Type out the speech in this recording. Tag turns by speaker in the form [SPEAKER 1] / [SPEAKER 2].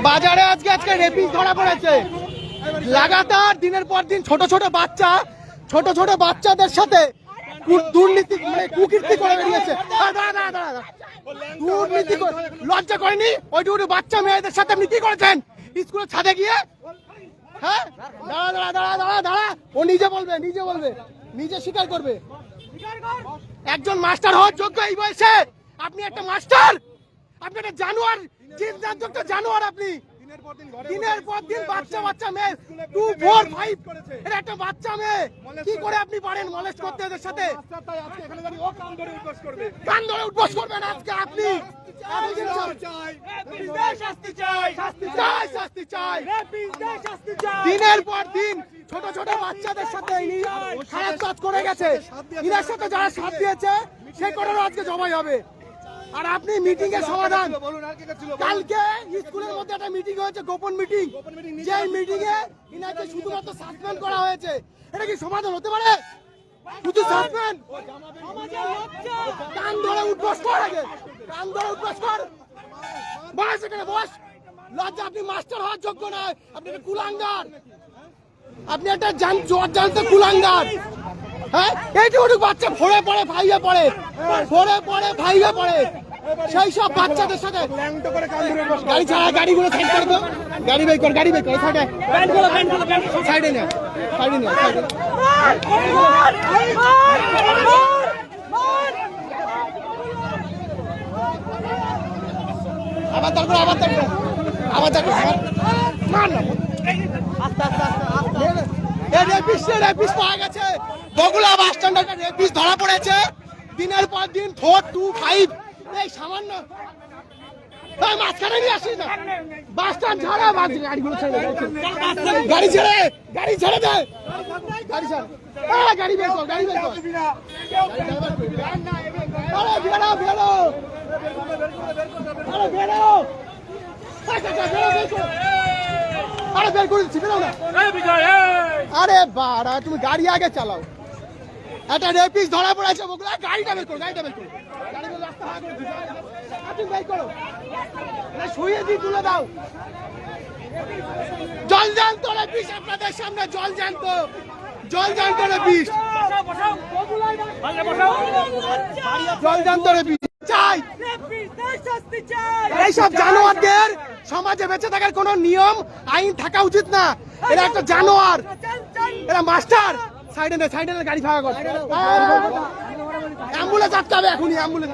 [SPEAKER 1] বাজারে আজকে রেপিস ধরা পড়েছে লাগাতার দিনের পর দিন। ছোট ছোট বাচ্চাদের সাথে দুর্নীতি মানে কুকীর্তি করে বেরিয়েছে। দুর্নীতি লজ্জা করেনি? ওইটুকু বাচ্চা মেয়েদের সাথে আপনি কি করেছেন স্কুলের ছাদে গিয়ে? হ্যাঁ, দাঁড়া, ও নিজে বলবে, নিজে স্বীকার করবে। একজন মাস্টার হওয়ার যোগ্য এই বয়সে আপনি একটা মাস্টার? আপনি একটা জানোয়ার, জানোয়ার আপনি। দিনের পর দিন বাচ্চা মেয়ে 2, 4, 5 এর একটা বাচ্চা মেয়ে কি করে আপনি পারেন মলেস্ট করতে এদের সাথে? কান ধরে উঠবস করবেন আজকে আপনি। দিনের পর দিন ছোট বাচ্চাদের সাথে খারাপ কাজ করে গেছে। এদের সাথে যারা সাথ দিয়েছে সে কোটারও আজকে জবাই হবে। আর আপনি মিটিং এর সমাধান, কালকে স্কুলের মধ্যে একটা মিটিং হয়েছে, গোপন মিটিং, যে মিটিং এ ইনাকে শুধুমাত্র সাসপেন্ড করা হয়েছে। এটা কি সমাধান হতে পারে? শুধু সাসপেন্ড? কান ধরে উঠবস কর, আগে কান ধরে উঠবস কর, বস এখানে বস। লজ্জা, আপনি মাস্টার হওয়ার যোগ্য নয়, আপনি একটা কুলাঙ্গার, আপনি একটা জানতে কুলাঙ্গার। হ্যাঁ, এইটুকু বাচ্চা ফোরে পড়ে ভাইয়ে পড়ে সেই সব বাচ্চাদের সাথে গাড়ি ছাড়া, গাড়িগুলো সাইড করে দাও, গাড়ি বের কর সাইডে নে। আবার তারপর মার না, রেপিস পাওয়া গেছে। বগুড়া বাস স্ট্যান্ডে রেপিস ধরা পড়েছে। দিনের পর দিন 4, 2, 5 এই সামান্য মাঝখানে নিয়ে আসিস না। বাস স্ট্যান্ড ছাড়া, গাড়িগুলো ছেড়ে দে, গাড়ি ছেড়ে দে, গাড়ি ছাড়, গাড়ি বের কর, আরে বের করে দিচ্ছি, বেরো না। আরে বাড়া, তুমি গাড়ি আগে চালাও। একটা রেপিস ধরা পড়েছে বগুড়া, গাড়িটা বের করো, রাস্তা বের করো, শুয়ে দিয়ে তুলে দাও। জল জ্যান্ত রেপিস আপনাদের সামনে, জল জ্যান্ত রেপিস, চাই। এইসব জানোয়ারদের সমাজে বেঁচে থাকার কোন নিয়ম আইন থাকা উচিত না। এরা একটা জানোয়ার, এরা মাস্টার। সাইডে নে, গাড়ি ফাঁকা কর, অ্যাম্বুলেন্স আটকাবে এখনই, অ্যাম্বুলেন্স।